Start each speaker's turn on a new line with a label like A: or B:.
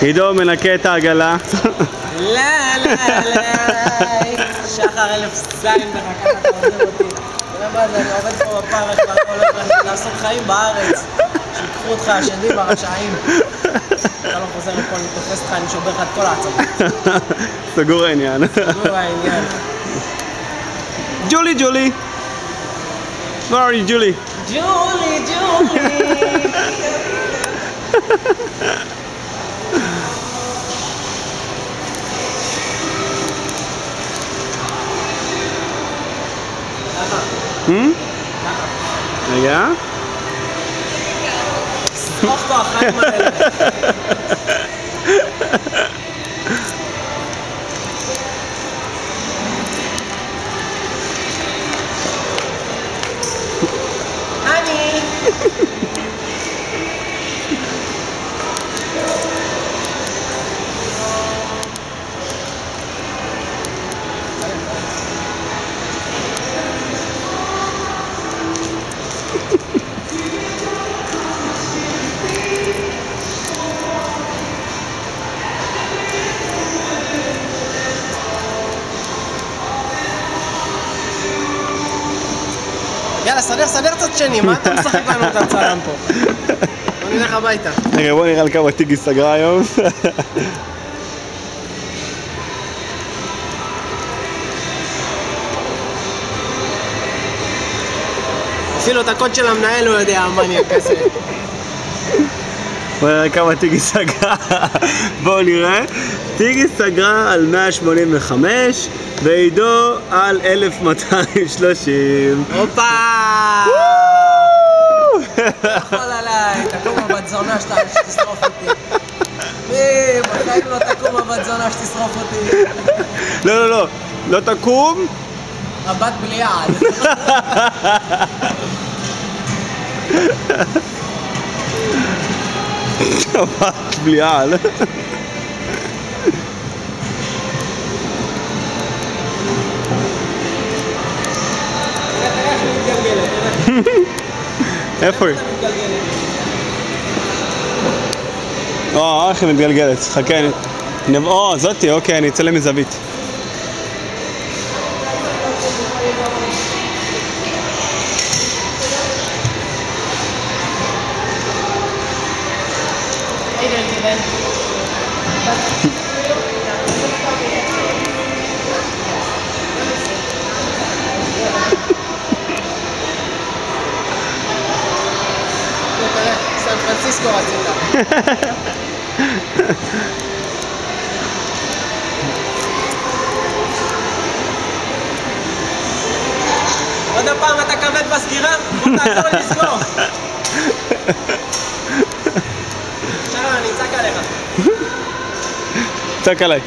A: עידו מנקה את העגלה.
B: לא, לא, לא, שחר 1000 זין בחכה, אתה עוזר אותי. אני עובד פה בפרק, ואתה הולך לעשות חיים בארץ. שיקחו אותך השדים הרשעים. אתה לא חוזר לפה, אני תופס אותך, אני שובר לך את כל העצמות.
A: סגור העניין.
B: סגור העניין.
A: ג'ולי, ג'ולי. Where are you, ג'ולי?
B: ג'ולי, ג'ולי.
A: רגע.
B: סמוך פה החיים האלה. אני. יאללה, סדר צד שני, מה אתה משחק לנו את הצלם פה? בוא נלך הביתה.
A: רגע, בוא נראה על כמה טיגי סגרה היום.
B: אפילו את הקוד של המנהל הוא יודע, המניאק הזה.
A: בוא נראה כמה טיגי סגרה. בואו נראה. טיגי סגרה על 185 ועידו על 1230.
B: הופה! תאכול עליי, תקום הבת זונה שתשרוף אותי. בחיים לא תקום הבת זונה שתשרוף אותי.
A: לא, לא, לא. לא תקום.
B: הבת בלי יעד.
A: הבת בלי יעד. איפה היא? איך היא מתגלגלת, חכה, זאתי, אוקיי, אני אצלם מזווית.
B: סן פרנסיסקו רצית. עוד הפעם אתה כבד בסגירה? בוא תעזור לי לסגור. שרון, אני אצעק עליך.
A: צעק עליי.